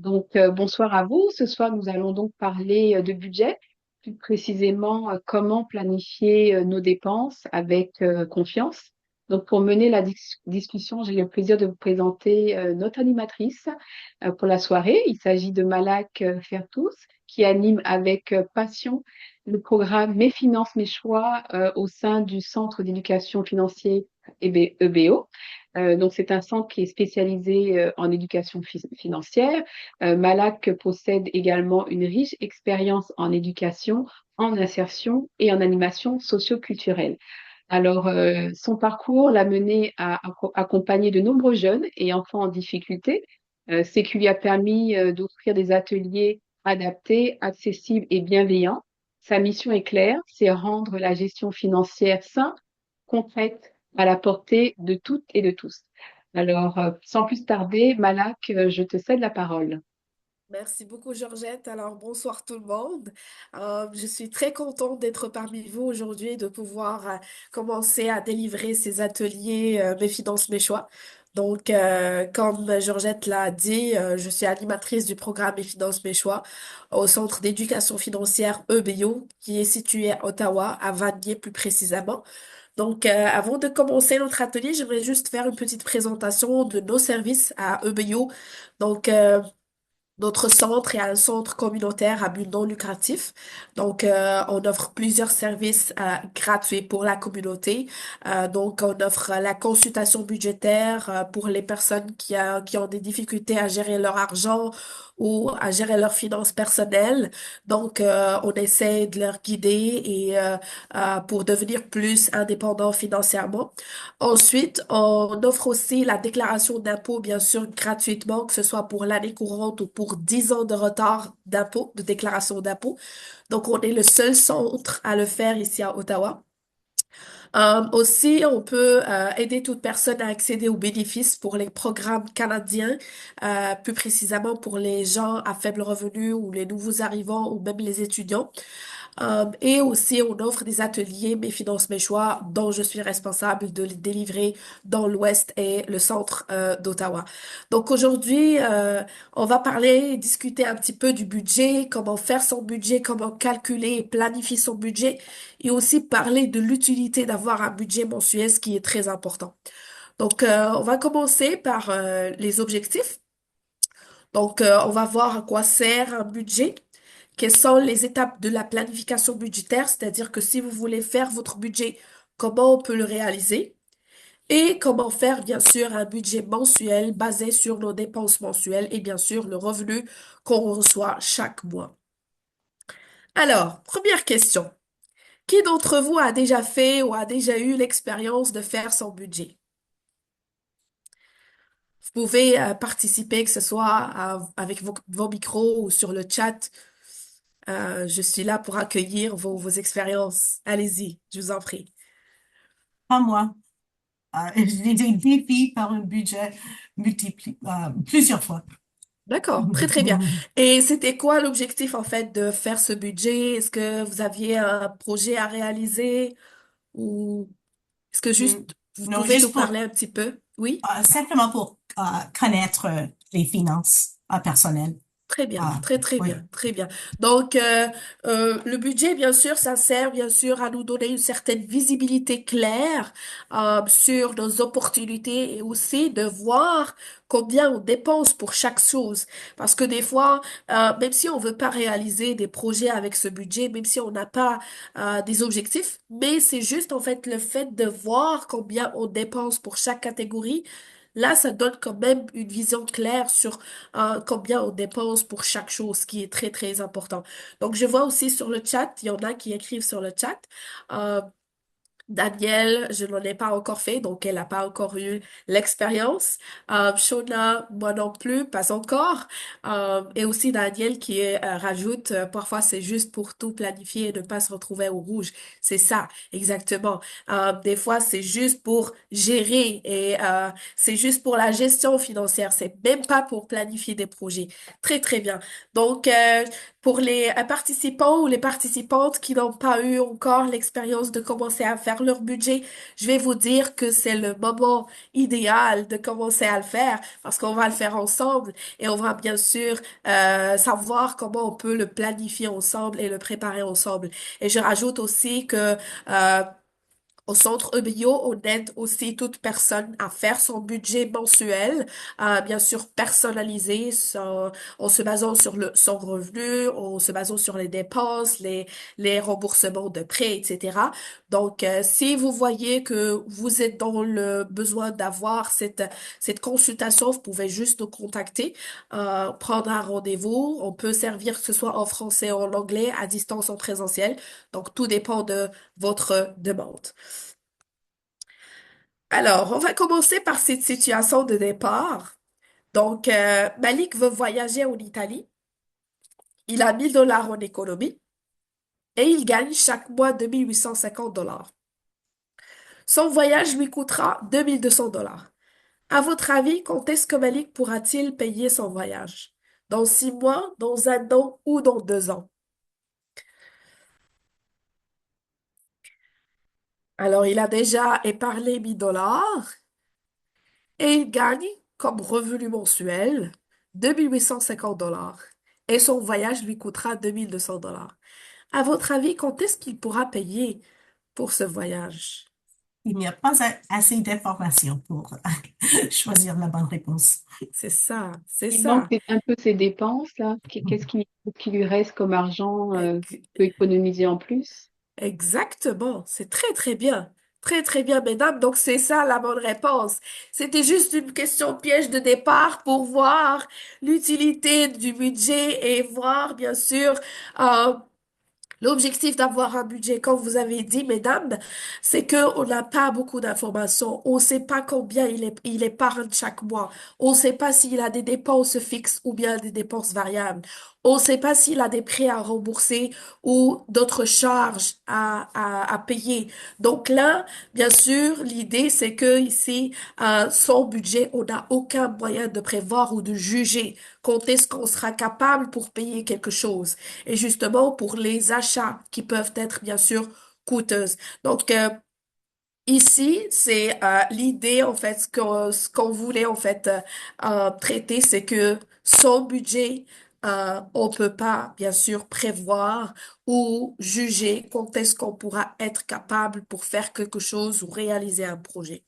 Bonsoir à vous. Ce soir, nous allons donc parler de budget, plus précisément comment planifier nos dépenses avec confiance. Donc, pour mener la discussion, j'ai le plaisir de vous présenter notre animatrice pour la soirée. Il s'agit de Malak Fertous, qui anime avec passion le programme Mes finances, mes choix au sein du Centre d'éducation financière EBO. Donc, c'est un centre qui est spécialisé en éducation financière. Malak possède également une riche expérience en éducation, en insertion et en animation socio-culturelle. Alors, son parcours l'a mené à accompagner de nombreux jeunes et enfants en difficulté, ce qui lui a permis d'offrir des ateliers adaptés, accessibles et bienveillants. Sa mission est claire, c'est rendre la gestion financière simple, concrète, à la portée de toutes et de tous. Alors, sans plus tarder, Malak, je te cède la parole. Merci beaucoup, Georgette. Alors, bonsoir tout le monde. Je suis très contente d'être parmi vous aujourd'hui et de pouvoir commencer à délivrer ces ateliers Mes finances, mes choix. Comme Georgette l'a dit, je suis animatrice du programme Mes finances, mes choix au Centre d'éducation financière EBO qui est situé à Ottawa, à Vanier plus précisément. Avant de commencer notre atelier, j'aimerais juste faire une petite présentation de nos services à EBO. Donc, euh, Notre centre est un centre communautaire à but non lucratif. On offre plusieurs services gratuits pour la communauté. On offre la consultation budgétaire pour les personnes qui ont des difficultés à gérer leur argent ou à gérer leurs finances personnelles. On essaie de leur guider pour devenir plus indépendants financièrement. Ensuite, on offre aussi la déclaration d'impôt, bien sûr, gratuitement, que ce soit pour l'année courante ou pour 10 ans de retard d'impôt, de déclaration d'impôt. Donc, on est le seul centre à le faire ici à Ottawa. Aussi, on peut aider toute personne à accéder aux bénéfices pour les programmes canadiens, plus précisément pour les gens à faible revenu ou les nouveaux arrivants ou même les étudiants. Et aussi, on offre des ateliers Mes finances, mes choix, dont je suis responsable de les délivrer dans l'Ouest et le centre d'Ottawa. Donc aujourd'hui, on va parler, discuter un petit peu du budget, comment faire son budget, comment calculer et planifier son budget, et aussi parler de l'utilité d'avoir un budget mensuel, ce qui est très important. On va commencer par les objectifs. On va voir à quoi sert un budget. Quelles sont les étapes de la planification budgétaire, c'est-à-dire que si vous voulez faire votre budget, comment on peut le réaliser et comment faire, bien sûr, un budget mensuel basé sur nos dépenses mensuelles et bien sûr le revenu qu'on reçoit chaque mois. Alors, première question. Qui d'entre vous a déjà fait ou a déjà eu l'expérience de faire son budget? Vous pouvez participer, que ce soit avec vos micros ou sur le chat. Je suis là pour accueillir vos expériences. Allez-y, je vous en prie. Pas moi. J'ai été défiée par un budget plusieurs fois. D'accord, très très bien. Et c'était quoi l'objectif en fait de faire ce budget? Est-ce que vous aviez un projet à réaliser ou est-ce que Mm. juste vous Non, pouvez nous juste pour parler un petit peu? Oui? simplement pour connaître les finances personnelles. Très bien, Ah, très très oui. bien, très bien. Le budget, bien sûr, ça sert bien sûr à nous donner une certaine visibilité claire sur nos opportunités et aussi de voir combien on dépense pour chaque chose. Parce que des fois, même si on veut pas réaliser des projets avec ce budget, même si on n'a pas des objectifs, mais c'est juste en fait le fait de voir combien on dépense pour chaque catégorie. Là, ça donne quand même une vision claire sur combien on dépense pour chaque chose, ce qui est très, très important. Donc, je vois aussi sur le chat, il y en a qui écrivent sur le chat. Euh, Danielle, je n'en ai pas encore fait, donc elle n'a pas encore eu l'expérience. Shona, moi non plus, pas encore. Et aussi Danielle qui rajoute, parfois c'est juste pour tout planifier et ne pas se retrouver au rouge. C'est ça, exactement. Des fois c'est juste pour gérer et c'est juste pour la gestion financière. C'est même pas pour planifier des projets. Très, très bien. Donc, euh, Pour les participants ou les participantes qui n'ont pas eu encore l'expérience de commencer à faire leur budget, je vais vous dire que c'est le moment idéal de commencer à le faire parce qu'on va le faire ensemble et on va bien sûr savoir comment on peut le planifier ensemble et le préparer ensemble. Et je rajoute aussi que au centre EBIO, on aide aussi toute personne à faire son budget mensuel, bien sûr personnalisé, en se basant sur son revenu, en se basant sur les dépenses, les remboursements de prêts, etc. Donc, si vous voyez que vous êtes dans le besoin d'avoir cette consultation, vous pouvez juste nous contacter, prendre un rendez-vous. On peut servir que ce soit en français ou en anglais, à distance, en présentiel. Donc, tout dépend de votre demande. Alors, on va commencer par cette situation de départ. Donc, Malik veut voyager en Italie. Il a 1 000 $ en économie et il gagne chaque mois 2 850 $. Son voyage lui coûtera 2 200 $. À votre avis, quand est-ce que Malik pourra-t-il payer son voyage? Dans 6 mois, dans un an ou dans 2 ans? Alors, il a déjà épargné 1 000 $ et il gagne comme revenu mensuel 2 850 $. Et son voyage lui coûtera 2 200 $. À votre avis, quand est-ce qu'il pourra payer pour ce voyage? Il n'y a pas assez d'informations pour choisir la bonne réponse. C'est ça, c'est Il manque ça. un peu ses dépenses, là. Qu'est-ce qui lui reste comme argent Ex- qu'il peut économiser en plus? Exactement. C'est très, très bien. Très, très bien, mesdames. Donc, c'est ça la bonne réponse. C'était juste une question piège de départ pour voir l'utilité du budget et voir, bien sûr, euh, l'objectif d'avoir un budget, comme vous avez dit, mesdames, c'est que on n'a pas beaucoup d'informations. On ne sait pas combien il épargne chaque mois. On ne sait pas s'il a des dépenses fixes ou bien des dépenses variables. On ne sait pas s'il a des prêts à rembourser ou d'autres charges à payer. Donc là, bien sûr, l'idée, c'est que ici, son budget, on n'a aucun moyen de prévoir ou de juger quand est-ce qu'on sera capable pour payer quelque chose et justement pour les achats qui peuvent être bien sûr coûteuses. Donc ici, c'est l'idée en fait ce qu'on voulait en fait traiter, c'est que son budget on peut pas bien sûr prévoir ou juger quand est-ce qu'on pourra être capable pour faire quelque chose ou réaliser un projet.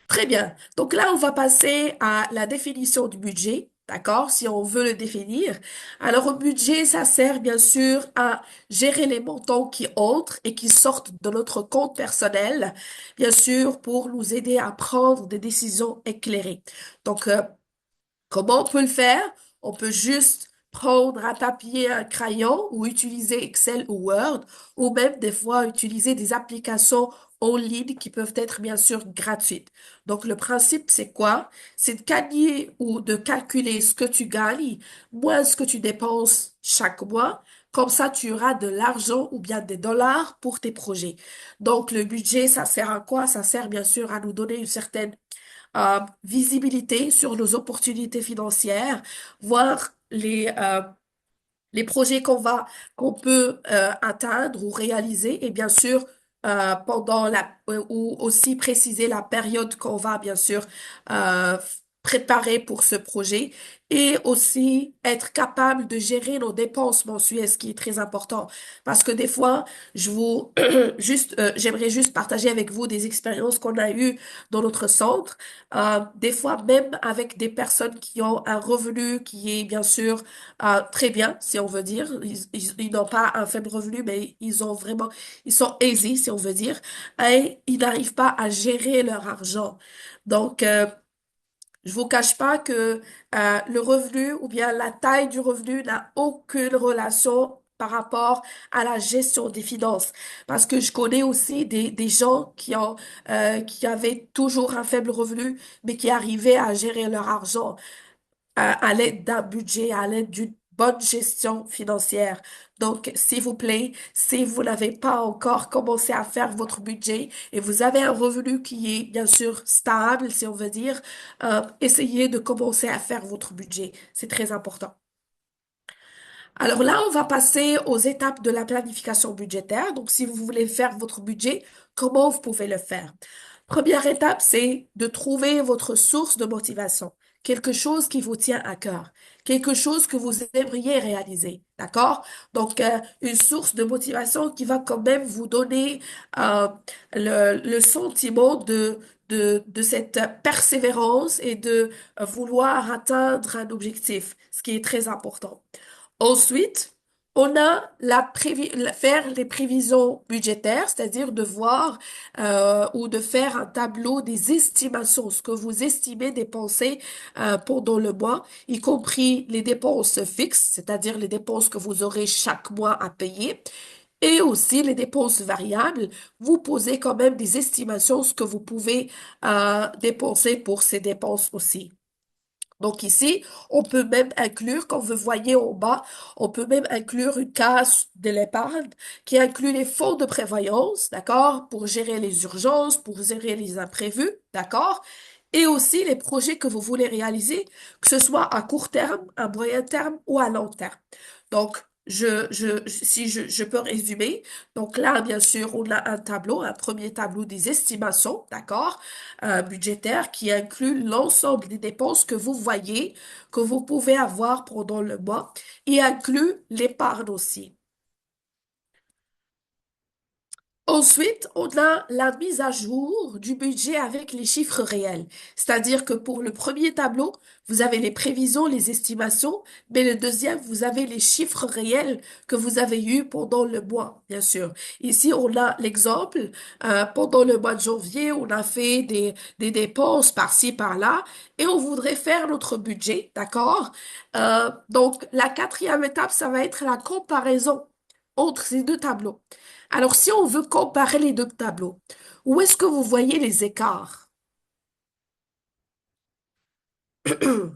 Très bien. Donc là, on va passer à la définition du budget. D'accord? Si on veut le définir. Alors, un budget, ça sert bien sûr à gérer les montants qui entrent et qui sortent de notre compte personnel, bien sûr, pour nous aider à prendre des décisions éclairées. Donc, comment on peut le faire? On peut juste prendre un papier, un crayon ou utiliser Excel ou Word ou même des fois utiliser des applications en ligne qui peuvent être bien sûr gratuites. Donc le principe c'est quoi? C'est de gagner ou de calculer ce que tu gagnes moins ce que tu dépenses chaque mois. Comme ça, tu auras de l'argent ou bien des dollars pour tes projets. Donc le budget, ça sert à quoi? Ça sert bien sûr à nous donner une certaine visibilité sur nos opportunités financières, voir les projets qu'on peut atteindre ou réaliser et bien sûr ou aussi préciser la période qu'on va bien sûr euh, préparer pour ce projet et aussi être capable de gérer nos dépenses mensuelles, ce qui est très important parce que des fois je vous j'aimerais juste partager avec vous des expériences qu'on a eues dans notre centre. Des fois même avec des personnes qui ont un revenu qui est bien sûr très bien, si on veut dire. Ils n'ont pas un faible revenu, mais ils sont aisés, si on veut dire, et ils n'arrivent pas à gérer leur argent. Donc, je vous cache pas que le revenu ou bien la taille du revenu n'a aucune relation par rapport à la gestion des finances. Parce que je connais aussi des gens qui avaient toujours un faible revenu, mais qui arrivaient à gérer leur argent à l'aide d'un budget, à l'aide d'une bonne gestion financière. Donc, s'il vous plaît, si vous n'avez pas encore commencé à faire votre budget et vous avez un revenu qui est bien sûr stable, si on veut dire, essayez de commencer à faire votre budget. C'est très important. Alors là, on va passer aux étapes de la planification budgétaire. Donc, si vous voulez faire votre budget, comment vous pouvez le faire? Première étape, c'est de trouver votre source de motivation, quelque chose qui vous tient à cœur, quelque chose que vous aimeriez réaliser, d'accord? Donc, une source de motivation qui va quand même vous donner euh, le sentiment de cette persévérance et de vouloir atteindre un objectif, ce qui est très important. Ensuite, on a faire les prévisions budgétaires, c'est-à-dire de voir ou de faire un tableau des estimations, ce que vous estimez dépenser pendant le mois, y compris les dépenses fixes, c'est-à-dire les dépenses que vous aurez chaque mois à payer, et aussi les dépenses variables. Vous posez quand même des estimations, ce que vous pouvez dépenser pour ces dépenses aussi. Donc ici, on peut même inclure, comme vous voyez en bas, on peut même inclure une case de l'épargne qui inclut les fonds de prévoyance, d'accord, pour gérer les urgences, pour gérer les imprévus, d'accord, et aussi les projets que vous voulez réaliser, que ce soit à court terme, à moyen terme ou à long terme. Donc, si je peux résumer, donc là, bien sûr, on a un tableau, un premier tableau des estimations, d'accord, budgétaire qui inclut l'ensemble des dépenses que vous voyez, que vous pouvez avoir pendant le mois et inclut l'épargne aussi. Ensuite, on a la mise à jour du budget avec les chiffres réels. C'est-à-dire que pour le premier tableau, vous avez les prévisions, les estimations, mais le deuxième, vous avez les chiffres réels que vous avez eus pendant le mois, bien sûr. Ici, on a l'exemple. Pendant le mois de janvier, on a fait des dépenses par-ci, par-là, et on voudrait faire notre budget, d'accord? Donc, la quatrième étape, ça va être la comparaison entre ces deux tableaux. Alors, si on veut comparer les deux tableaux, où est-ce que vous voyez les écarts? Euh,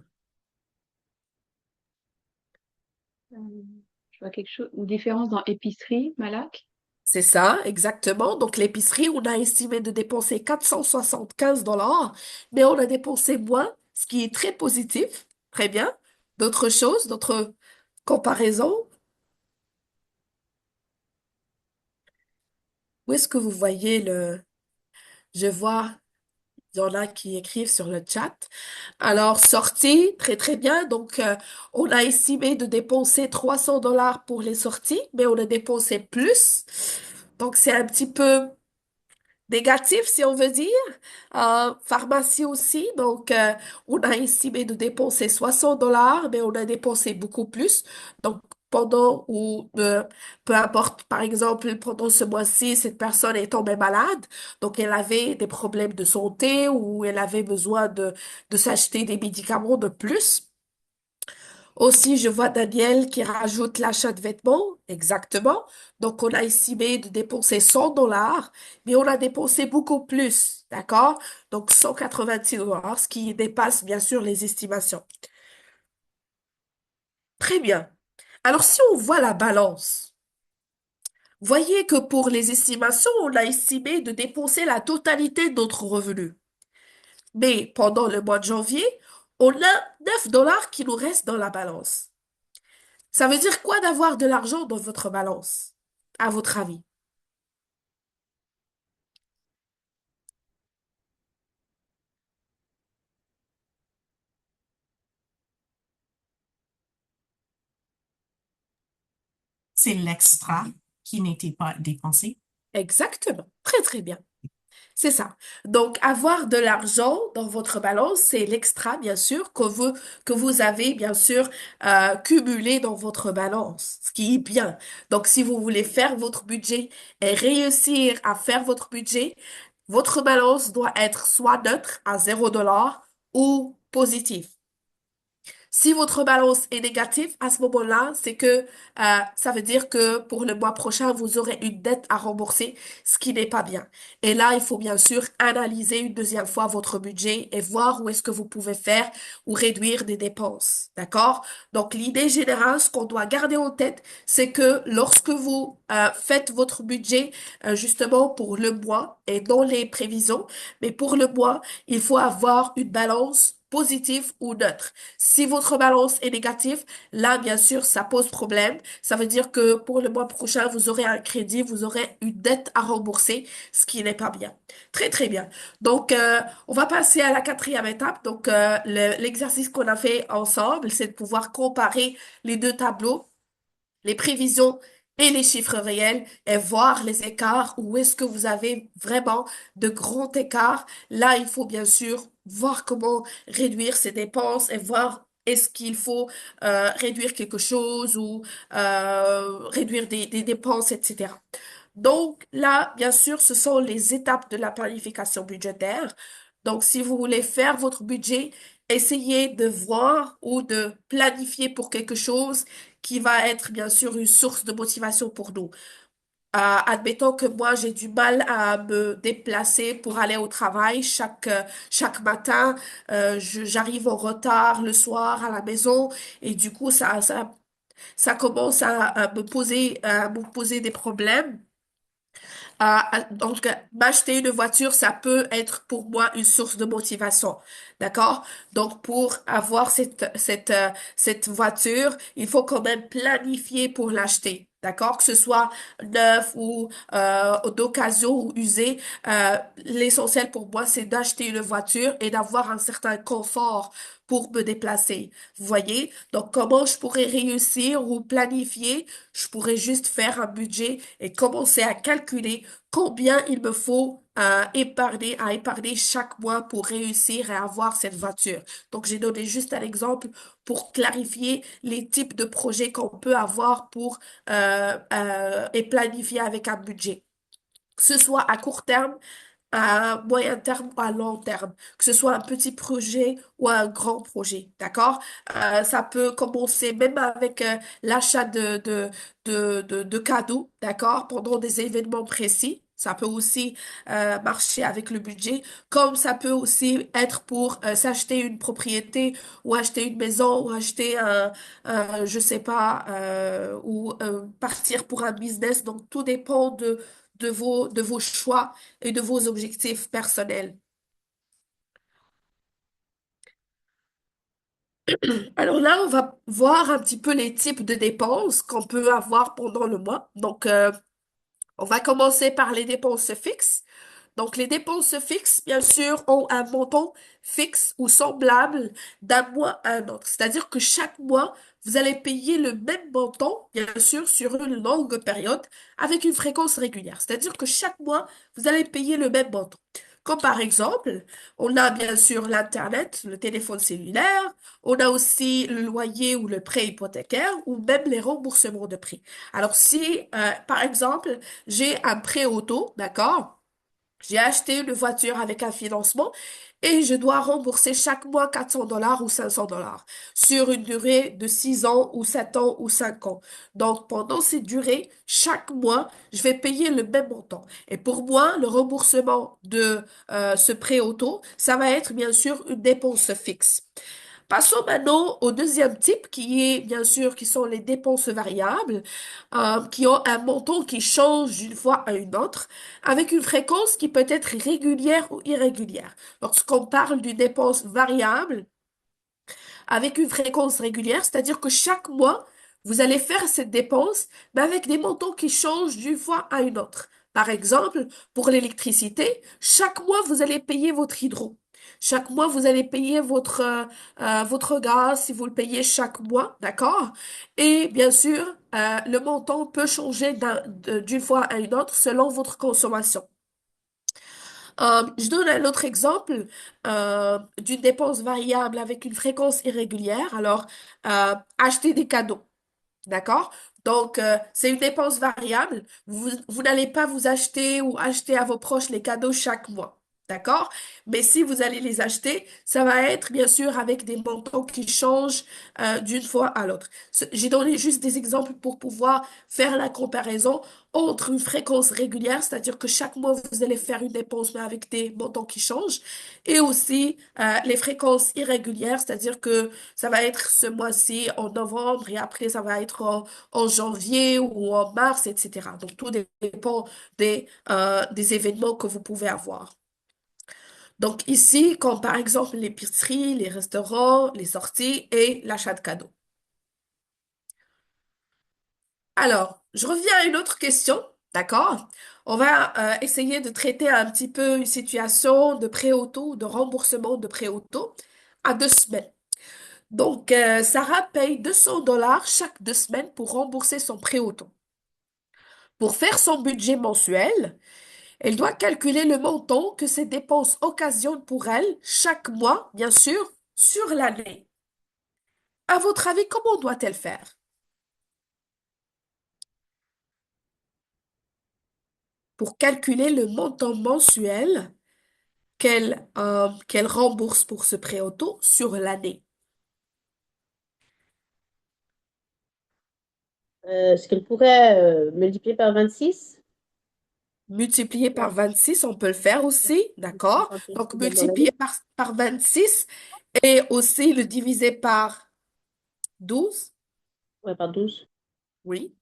je vois quelque chose, une différence dans épicerie, Malak. C'est ça, exactement. Donc, l'épicerie, on a estimé de dépenser 475 $, mais on a dépensé moins, ce qui est très positif. Très bien. D'autres choses, d'autres comparaisons? Où est-ce que vous voyez je vois, il y en a qui écrivent sur le chat. Alors, sortie, très très bien. Donc, on a estimé de dépenser 300 $ pour les sorties, mais on a dépensé plus. Donc, c'est un petit peu négatif, si on veut dire. Pharmacie aussi. Donc, on a estimé de dépenser 60 $, mais on a dépensé beaucoup plus. Donc, peu importe, par exemple, pendant ce mois-ci, cette personne est tombée malade. Donc, elle avait des problèmes de santé ou elle avait besoin de s'acheter des médicaments de plus. Aussi, je vois Daniel qui rajoute l'achat de vêtements. Exactement. Donc, on a estimé de dépenser 100 $, mais on a dépensé beaucoup plus. D'accord? Donc, 186 $, ce qui dépasse bien sûr les estimations. Très bien. Alors, si on voit la balance, voyez que pour les estimations, on a estimé de dépenser la totalité de notre revenu. Mais pendant le mois de janvier, on a 9 $ qui nous restent dans la balance. Ça veut dire quoi d'avoir de l'argent dans votre balance, à votre avis? C'est l'extra qui n'était pas dépensé. Exactement. Très, très bien. C'est ça. Donc, avoir de l'argent dans votre balance, c'est l'extra, bien sûr, que vous avez, bien sûr, cumulé dans votre balance, ce qui est bien. Donc, si vous voulez faire votre budget et réussir à faire votre budget, votre balance doit être soit neutre à 0 $ ou positive. Si votre balance est négative, à ce moment-là, c'est que ça veut dire que pour le mois prochain, vous aurez une dette à rembourser, ce qui n'est pas bien. Et là, il faut bien sûr analyser une deuxième fois votre budget et voir où est-ce que vous pouvez faire ou réduire des dépenses. D'accord? Donc, l'idée générale, ce qu'on doit garder en tête, c'est que lorsque vous faites votre budget justement pour le mois et dans les prévisions, mais pour le mois, il faut avoir une balance positive ou neutre. Si votre balance est négative, là, bien sûr, ça pose problème. Ça veut dire que pour le mois prochain, vous aurez un crédit, vous aurez une dette à rembourser, ce qui n'est pas bien. Très, très bien. Donc, on va passer à la quatrième étape. Donc, l'exercice qu'on a fait ensemble, c'est de pouvoir comparer les deux tableaux, les prévisions et les chiffres réels et voir les écarts, où est-ce que vous avez vraiment de grands écarts. Là, il faut bien sûr voir comment réduire ses dépenses et voir est-ce qu'il faut réduire quelque chose ou réduire des dépenses, etc. Donc là, bien sûr, ce sont les étapes de la planification budgétaire. Donc, si vous voulez faire votre budget, essayez de voir ou de planifier pour quelque chose qui va être, bien sûr, une source de motivation pour nous. Admettons que moi, j'ai du mal à me déplacer pour aller au travail chaque matin. J'arrive en retard le soir à la maison et du coup, ça commence à me poser des problèmes. Donc, m'acheter une voiture, ça peut être pour moi une source de motivation. D'accord? Donc, pour avoir cette voiture, il faut quand même planifier pour l'acheter. D'accord? Que ce soit neuf ou d'occasion ou usé, l'essentiel pour moi, c'est d'acheter une voiture et d'avoir un certain confort pour me déplacer. Vous voyez? Donc, comment je pourrais réussir ou planifier? Je pourrais juste faire un budget et commencer à calculer combien il me faut à épargner chaque mois pour réussir à avoir cette voiture. Donc, j'ai donné juste un exemple pour clarifier les types de projets qu'on peut avoir pour et planifier avec un budget. Que ce soit à court terme, à moyen terme ou à long terme, que ce soit un petit projet ou un grand projet, d'accord? Ça peut commencer même avec l'achat de cadeaux, d'accord? Pendant des événements précis. Ça peut aussi marcher avec le budget, comme ça peut aussi être pour s'acheter une propriété ou acheter une maison ou acheter je sais pas, ou partir pour un business. Donc, tout dépend de vos choix et de vos objectifs personnels. Alors là, on va voir un petit peu les types de dépenses qu'on peut avoir pendant le mois. Donc, on va commencer par les dépenses fixes. Donc, les dépenses fixes, bien sûr, ont un montant fixe ou semblable d'un mois à un autre. C'est-à-dire que chaque mois, vous allez payer le même montant, bien sûr, sur une longue période, avec une fréquence régulière. C'est-à-dire que chaque mois, vous allez payer le même montant. Comme par exemple, on a bien sûr l'Internet, le téléphone cellulaire, on a aussi le loyer ou le prêt hypothécaire, ou même les remboursements de prix. Alors, si, par exemple, j'ai un prêt auto, d'accord? J'ai acheté une voiture avec un financement et je dois rembourser chaque mois 400 $ ou 500 $ sur une durée de 6 ans ou 7 ans ou 5 ans. Donc, pendant cette durée, chaque mois, je vais payer le même montant. Et pour moi, le remboursement de ce prêt auto, ça va être bien sûr une dépense fixe. Passons maintenant au deuxième type, qui est bien sûr, qui sont les dépenses variables, qui ont un montant qui change d'une fois à une autre, avec une fréquence qui peut être régulière ou irrégulière. Lorsqu'on parle d'une dépense variable, avec une fréquence régulière, c'est-à-dire que chaque mois, vous allez faire cette dépense, mais avec des montants qui changent d'une fois à une autre. Par exemple, pour l'électricité, chaque mois, vous allez payer votre hydro. Chaque mois, vous allez payer votre gaz si vous le payez chaque mois, d'accord? Et bien sûr, le montant peut changer d'une fois à une autre selon votre consommation. Je donne un autre exemple d'une dépense variable avec une fréquence irrégulière. Alors, acheter des cadeaux. D'accord? Donc, c'est une dépense variable. Vous n'allez pas vous acheter ou acheter à vos proches les cadeaux chaque mois. D'accord? Mais si vous allez les acheter, ça va être bien sûr avec des montants qui changent d'une fois à l'autre. J'ai donné juste des exemples pour pouvoir faire la comparaison entre une fréquence régulière, c'est-à-dire que chaque mois, vous allez faire une dépense, mais avec des montants qui changent, et aussi les fréquences irrégulières, c'est-à-dire que ça va être ce mois-ci en novembre et après ça va être en janvier ou en mars, etc. Donc tout dépend des événements que vous pouvez avoir. Donc ici, comme par exemple l'épicerie, les restaurants, les sorties et l'achat de cadeaux. Alors, je reviens à une autre question, d'accord? On va essayer de traiter un petit peu une situation de prêt auto, de remboursement de prêt auto à 2 semaines. Donc, Sarah paye 200 dollars chaque 2 semaines pour rembourser son prêt auto. Pour faire son budget mensuel, elle doit calculer le montant que ses dépenses occasionnent pour elle chaque mois, bien sûr, sur l'année. À votre avis, comment doit-elle faire pour calculer le montant mensuel qu'elle rembourse pour ce prêt auto sur l'année? Ce qu'elle pourrait multiplier par 26, Multiplié par 26, on peut le faire aussi, d'accord? 61 Donc, semaines dans multiplié l'année. par 26 et aussi le diviser par 12. Ouais, par 12. Oui.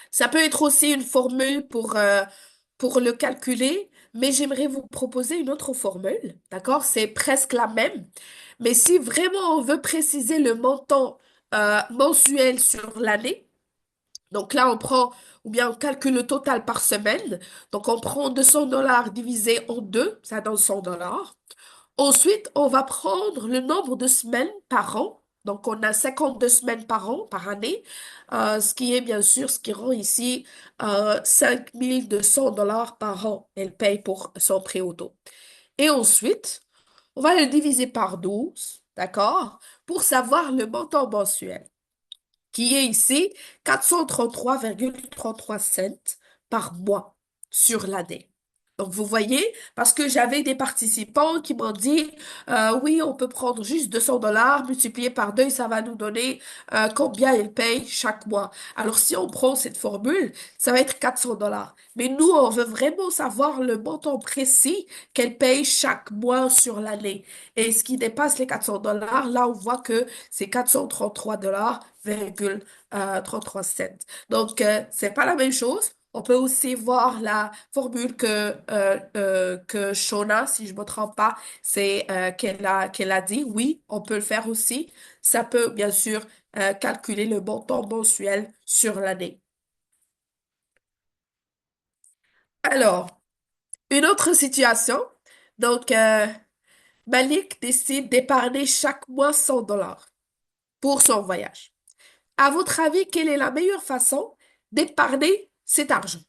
Ça peut être aussi une formule pour le calculer, mais j'aimerais vous proposer une autre formule, d'accord? C'est presque la même, mais si vraiment on veut préciser le montant mensuel sur l'année, donc là on prend, ou bien on calcule le total par semaine, donc on prend 200 dollars divisé en deux, ça donne 100 dollars. Ensuite, on va prendre le nombre de semaines par an. Donc, on a 52 semaines par an, par année, ce qui est bien sûr ce qui rend ici 5200 dollars par an. Elle paye pour son prêt auto. Et ensuite, on va le diviser par 12, d'accord, pour savoir le montant mensuel, qui est ici 433,33 cents par mois sur l'année. Donc, vous voyez, parce que j'avais des participants qui m'ont dit, oui, on peut prendre juste 200 dollars, multiplier par deux, et ça va nous donner combien ils payent chaque mois. Alors, si on prend cette formule, ça va être 400 dollars. Mais nous, on veut vraiment savoir le montant précis qu'elle paye chaque mois sur l'année. Et ce qui dépasse les 400 dollars, là, on voit que c'est 433 dollars, 33 cents. Donc, c'est pas la même chose. On peut aussi voir la formule que Shona, si je me trompe pas, c'est qu'elle a dit. Oui, on peut le faire aussi. Ça peut, bien sûr, calculer le montant mensuel sur l'année. Alors, une autre situation. Donc, Malik décide d'épargner chaque mois 100 dollars pour son voyage. À votre avis, quelle est la meilleure façon d'épargner cet argent?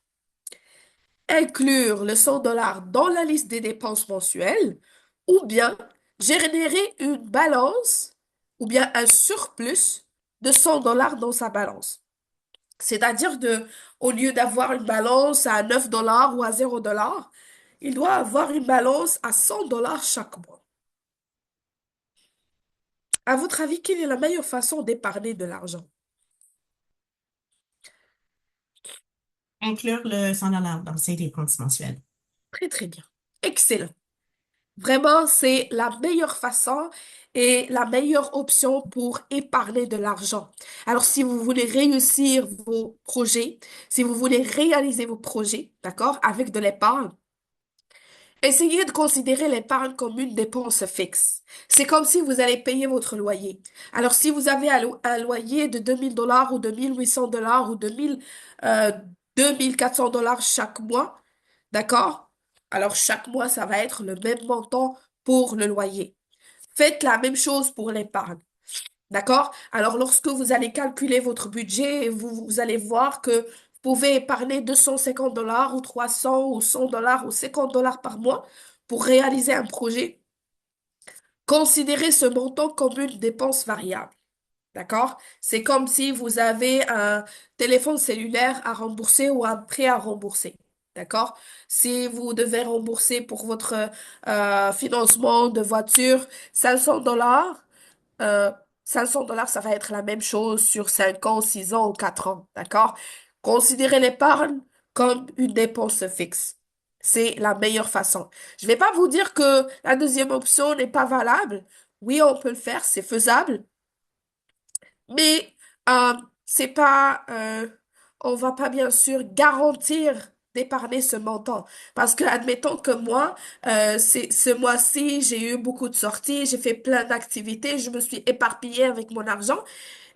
Inclure le 100 dollars dans la liste des dépenses mensuelles ou bien générer une balance ou bien un surplus de 100 dollars dans sa balance. C'est-à-dire au lieu d'avoir une balance à 9 dollars ou à 0 dollars, il doit avoir une balance à 100 dollars chaque mois. À votre avis, quelle est la meilleure façon d'épargner de l'argent? Inclure le 100 $ dans ses dépenses mensuelles. Très, très bien. Excellent. Vraiment, c'est la meilleure façon et la meilleure option pour épargner de l'argent. Alors, si vous voulez réussir vos projets, si vous voulez réaliser vos projets, d'accord, avec de l'épargne, essayez de considérer l'épargne comme une dépense fixe. C'est comme si vous allez payer votre loyer. Alors, si vous avez un loyer de 2000 dollars ou de 1800 dollars ou de 2400 dollars chaque mois, d'accord? Alors, chaque mois, ça va être le même montant pour le loyer. Faites la même chose pour l'épargne. D'accord? Alors, lorsque vous allez calculer votre budget, vous allez voir que vous pouvez épargner 250 dollars ou 300 ou 100 dollars ou 50 dollars par mois pour réaliser un projet. Considérez ce montant comme une dépense variable. D'accord? C'est comme si vous avez un téléphone cellulaire à rembourser ou un prêt à rembourser. D'accord? Si vous devez rembourser pour votre financement de voiture 500 dollars, euh, 500 dollars, ça va être la même chose sur 5 ans, 6 ans ou 4 ans. D'accord? Considérez l'épargne comme une dépense fixe. C'est la meilleure façon. Je vais pas vous dire que la deuxième option n'est pas valable. Oui, on peut le faire, c'est faisable, mais c'est pas, on va pas bien sûr garantir d'épargner ce montant. Parce que, admettons que moi, ce mois-ci, j'ai eu beaucoup de sorties, j'ai fait plein d'activités, je me suis éparpillée avec mon argent.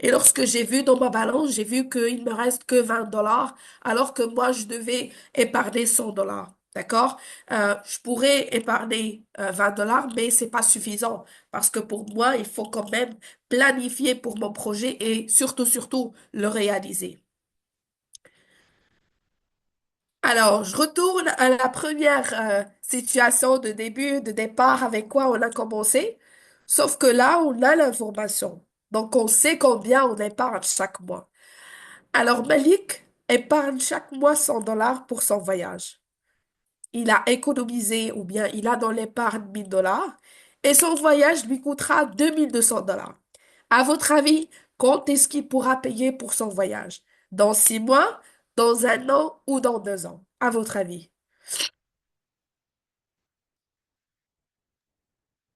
Et lorsque j'ai vu dans ma balance, j'ai vu qu'il me reste que 20 dollars, alors que moi, je devais épargner 100 dollars. D'accord? Je pourrais épargner 20 dollars, mais c'est pas suffisant. Parce que pour moi, il faut quand même planifier pour mon projet et surtout, le réaliser. Alors, je retourne à la première situation de début, de départ, avec quoi on a commencé. Sauf que là, on a l'information. Donc, on sait combien on épargne chaque mois. Alors, Malik épargne chaque mois 100 dollars pour son voyage. Il a économisé ou bien il a dans l'épargne 1000 dollars et son voyage lui coûtera 2200 dollars. À votre avis, quand est-ce qu'il pourra payer pour son voyage? Dans 6 mois, dans un an ou dans 2 ans? À votre avis?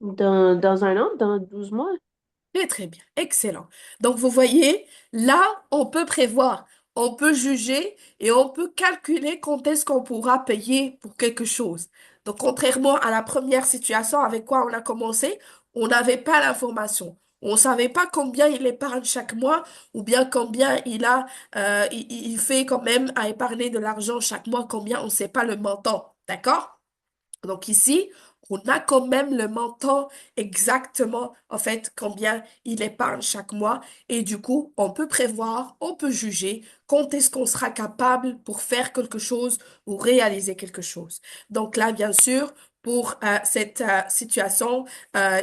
Dans un an, dans 12 mois? Très, très bien. Excellent. Donc, vous voyez, là, on peut prévoir, on peut juger et on peut calculer quand est-ce qu'on pourra payer pour quelque chose. Donc, contrairement à la première situation avec quoi on a commencé, on n'avait pas l'information. On ne savait pas combien il épargne chaque mois ou bien combien il fait quand même à épargner de l'argent chaque mois, combien on ne sait pas le montant. D'accord? Donc ici, on a quand même le montant exactement, en fait, combien il épargne chaque mois. Et du coup, on peut prévoir, on peut juger quand est-ce qu'on sera capable pour faire quelque chose ou réaliser quelque chose. Donc là, bien sûr, pour cette situation,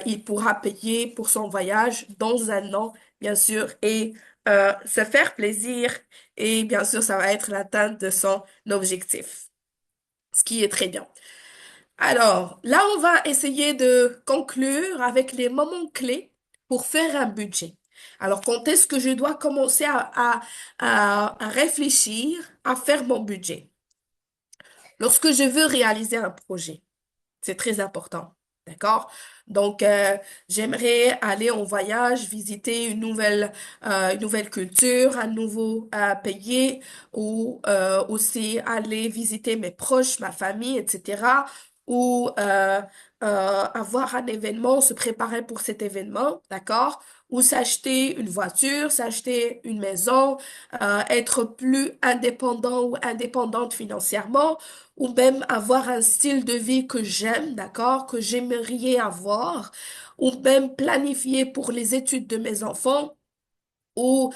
il pourra payer pour son voyage dans un an, bien sûr, et se faire plaisir. Et bien sûr, ça va être l'atteinte de son objectif, ce qui est très bien. Alors, là, on va essayer de conclure avec les moments clés pour faire un budget. Alors, quand est-ce que je dois commencer à réfléchir à faire mon budget? Lorsque je veux réaliser un projet. C'est très important. D'accord? Donc, j'aimerais aller en voyage, visiter une nouvelle culture, un nouveau pays, ou aussi aller visiter mes proches, ma famille, etc. Ou avoir un événement, se préparer pour cet événement, d'accord? Ou s'acheter une voiture, s'acheter une maison, être plus indépendant ou indépendante financièrement ou même avoir un style de vie que j'aime, d'accord, que j'aimerais avoir, ou même planifier pour les études de mes enfants, ou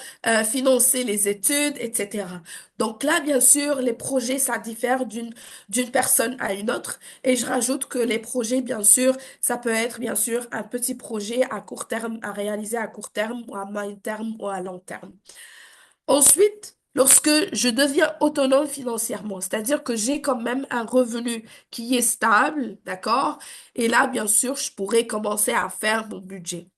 financer les études, etc. Donc là, bien sûr, les projets, ça diffère d'une personne à une autre. Et je rajoute que les projets, bien sûr, ça peut être, bien sûr, un petit projet à court terme, à réaliser à court terme, ou à moyen terme, ou à long terme. Ensuite, lorsque je deviens autonome financièrement, c'est-à-dire que j'ai quand même un revenu qui est stable, d'accord? Et là, bien sûr, je pourrais commencer à faire mon budget.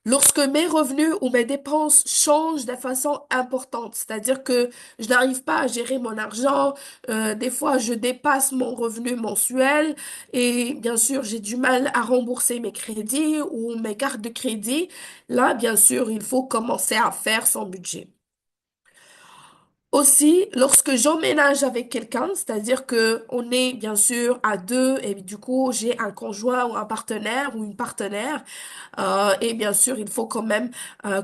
Lorsque mes revenus ou mes dépenses changent de façon importante, c'est-à-dire que je n'arrive pas à gérer mon argent, des fois je dépasse mon revenu mensuel et bien sûr j'ai du mal à rembourser mes crédits ou mes cartes de crédit, là bien sûr il faut commencer à faire son budget. Aussi, lorsque j'emménage avec quelqu'un, c'est-à-dire que on est bien sûr à deux et du coup j'ai un conjoint ou un partenaire ou une partenaire et bien sûr il faut quand même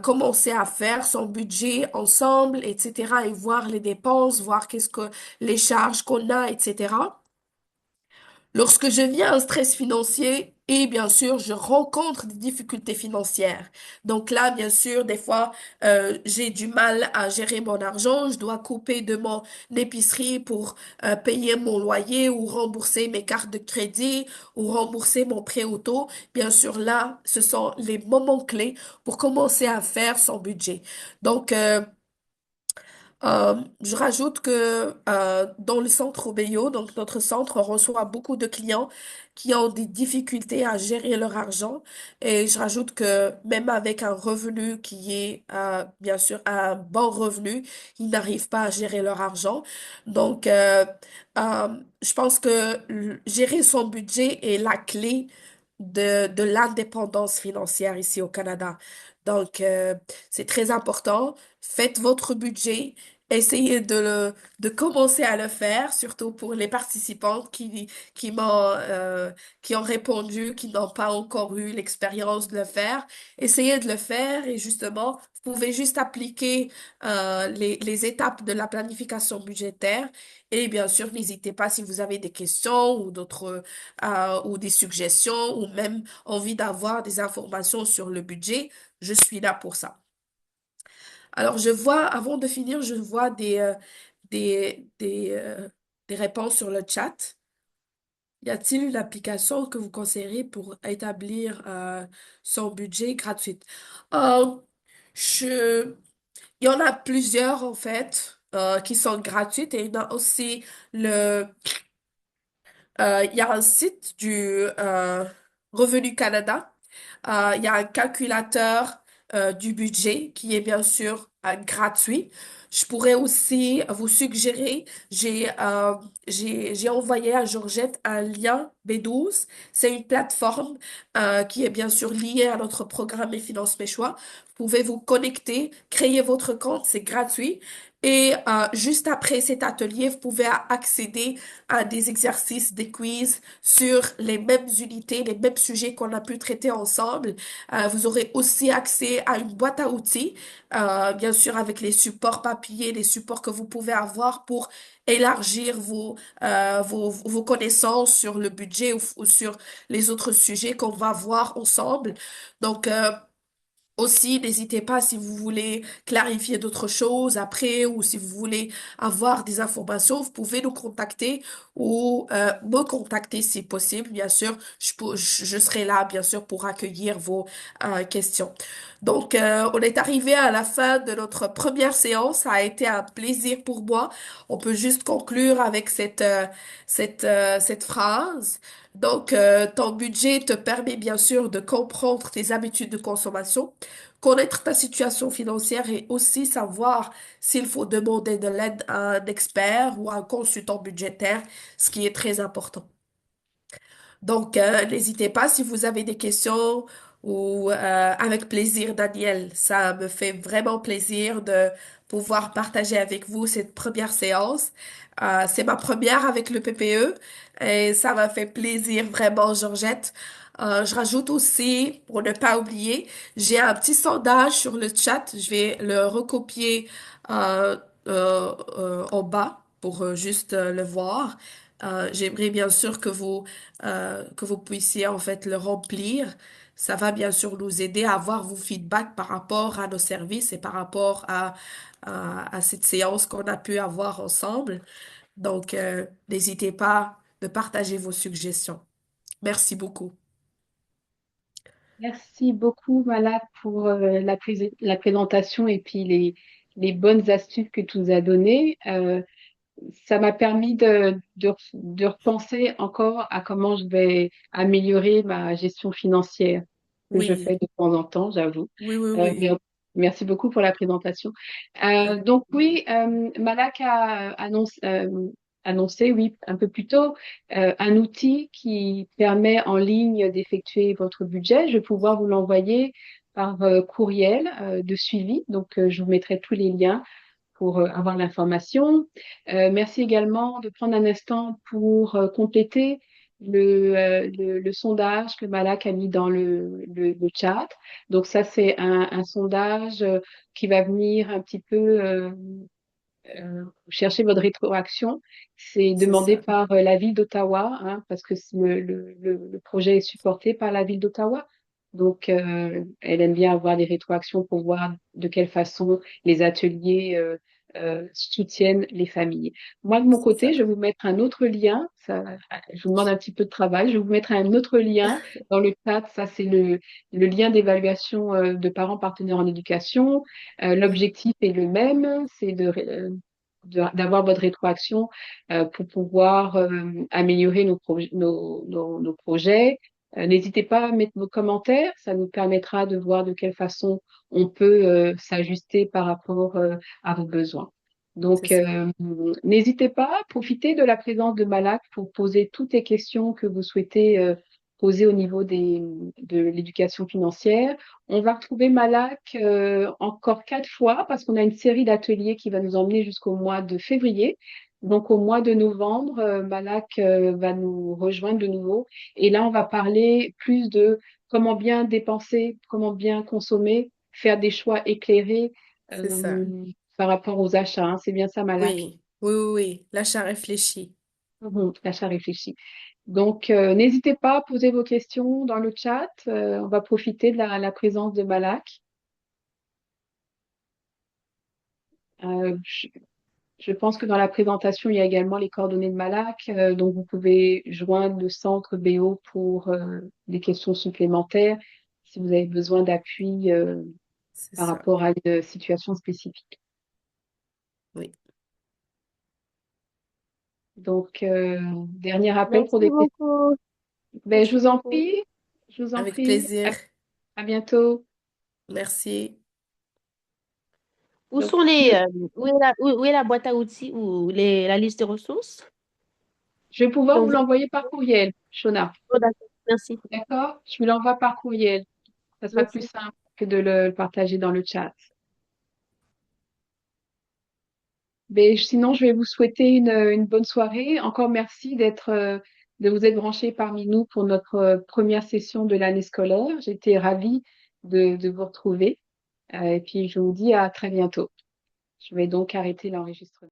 commencer à faire son budget ensemble, etc. et voir les dépenses, voir qu'est-ce que les charges qu'on a, etc. Lorsque je vis un stress financier et bien sûr je rencontre des difficultés financières. Donc là, bien sûr, des fois, j'ai du mal à gérer mon argent. Je dois couper de mon épicerie pour payer mon loyer ou rembourser mes cartes de crédit ou rembourser mon prêt auto. Bien sûr, là, ce sont les moments clés pour commencer à faire son budget. Donc, je rajoute que dans le centre Obéo, donc notre centre, on reçoit beaucoup de clients qui ont des difficultés à gérer leur argent. Et je rajoute que même avec un revenu qui est bien sûr un bon revenu, ils n'arrivent pas à gérer leur argent. Donc, euh, je pense que gérer son budget est la clé de l'indépendance financière ici au Canada. Donc, c'est très important. Faites votre budget essayer de commencer à le faire, surtout pour les participantes qui qui ont répondu, qui n'ont pas encore eu l'expérience de le faire. Essayez de le faire et justement, vous pouvez juste appliquer les étapes de la planification budgétaire. Et bien sûr, n'hésitez pas si vous avez des questions ou ou des suggestions ou même envie d'avoir des informations sur le budget. Je suis là pour ça. Alors, avant de finir, je vois des, des, euh, des réponses sur le chat. Y a-t-il une application que vous conseillerez pour établir son budget gratuite? Euh, je, il y en a plusieurs, en fait, qui sont gratuites et il y en a aussi le, il y a un site du Revenu Canada. Il y a un calculateur du budget qui est bien sûr gratuit. Je pourrais aussi vous suggérer, j'ai envoyé à Georgette un lien B12. C'est une plateforme qui est bien sûr liée à notre programme Mes Finances, Mes Choix. Vous pouvez vous connecter, créer votre compte, c'est gratuit. Et juste après cet atelier, vous pouvez accéder à des exercices, des quiz sur les mêmes unités, les mêmes sujets qu'on a pu traiter ensemble. Vous aurez aussi accès à une boîte à outils, bien sûr avec les supports papier, les supports que vous pouvez avoir pour élargir vos connaissances sur le budget ou sur les autres sujets qu'on va voir ensemble. Donc, aussi, n'hésitez pas si vous voulez clarifier d'autres choses après ou si vous voulez avoir des informations, vous pouvez nous contacter ou me contacter si possible. Bien sûr, je serai là, bien sûr, pour accueillir vos questions. Donc, on est arrivé à la fin de notre première séance. Ça a été un plaisir pour moi. On peut juste conclure avec cette phrase. Donc, ton budget te permet bien sûr de comprendre tes habitudes de consommation, connaître ta situation financière et aussi savoir s'il faut demander de l'aide à un expert ou à un consultant budgétaire, ce qui est très important. Donc, n'hésitez pas si vous avez des questions ou avec plaisir, Daniel. Ça me fait vraiment plaisir de pouvoir partager avec vous cette première séance. C'est ma première avec le PPE et ça m'a fait plaisir vraiment, Georgette. Je rajoute aussi, pour ne pas oublier, j'ai un petit sondage sur le chat. Je vais le recopier euh, en bas pour juste le voir. J'aimerais bien sûr que vous puissiez en fait le remplir. Ça va bien sûr nous aider à avoir vos feedbacks par rapport à nos services et par rapport à cette séance qu'on a pu avoir ensemble. Donc, n'hésitez pas de partager vos suggestions. Merci beaucoup. Merci beaucoup, Malak, pour la présentation et puis les bonnes astuces que tu nous as données. Ça m'a permis de repenser encore à comment je vais améliorer ma gestion financière que je fais Oui, de temps en temps, j'avoue. oui, oui, Mais oui. merci beaucoup pour la présentation. Donc oui, Malak a annoncé, oui, un peu plus tôt, un outil qui permet en ligne d'effectuer votre budget. Je vais pouvoir vous l'envoyer par courriel de suivi. Donc, je vous mettrai tous les liens pour avoir l'information. Merci également de prendre un instant pour compléter le sondage que Malak a mis dans le chat. Donc ça, c'est un sondage qui va venir un petit peu chercher votre rétroaction. C'est C'est demandé ça. par la ville d'Ottawa, hein, parce que le projet est supporté par la ville d'Ottawa. Donc, elle aime bien avoir des rétroactions pour voir de quelle façon les ateliers soutiennent les familles. Moi, de mon C'est côté, ça. je vais vous mettre un autre lien. Ça, je vous demande un petit peu de travail. Je vais vous mettre un autre lien dans le chat. Ça, c'est le lien d'évaluation de parents partenaires en éducation. L'objectif est le même, c'est d'avoir votre rétroaction pour pouvoir améliorer nos projets. N'hésitez pas à mettre vos commentaires, ça nous permettra de voir de quelle façon on peut s'ajuster par rapport à vos besoins. C'est Donc, ça. n'hésitez pas, profitez de la présence de Malak pour poser toutes les questions que vous souhaitez posées au niveau de l'éducation financière. On va retrouver Malak encore 4 fois parce qu'on a une série d'ateliers qui va nous emmener jusqu'au mois de février. Donc au mois de novembre, Malak va nous rejoindre de nouveau. Et là, on va parler plus de comment bien dépenser, comment bien consommer, faire des choix éclairés C'est ça. par rapport aux achats, hein. C'est bien ça, Malak? Oui, oui, oui, oui. L'achat réfléchi. L'achat réfléchi. Donc, n'hésitez pas à poser vos questions dans le chat. On va profiter de la présence de Malak. Euh, je, je pense que dans la présentation, il y a également les coordonnées de Malak. Donc, vous pouvez joindre le centre BO pour des questions supplémentaires si vous avez besoin d'appui C'est par ça. rapport à une situation spécifique. Oui. Donc, dernier appel pour Merci des questions. beaucoup. Ben, je Merci vous en beaucoup. prie. Je vous en Avec prie. plaisir. À bientôt. Merci. Où Donc, sont où est la boîte à outils ou la liste de ressources? je vais pouvoir vous Donc, l'envoyer par courriel, Shona. oh, d'accord. Merci. D'accord? Je vous l'envoie par courriel. Ça sera plus Merci. simple que de le partager dans le chat. Mais sinon, je vais vous souhaiter une bonne soirée. Encore merci de vous être branchés parmi nous pour notre première session de l'année scolaire. J'étais ravie de vous retrouver. Et puis, je vous dis à très bientôt. Je vais donc arrêter l'enregistrement.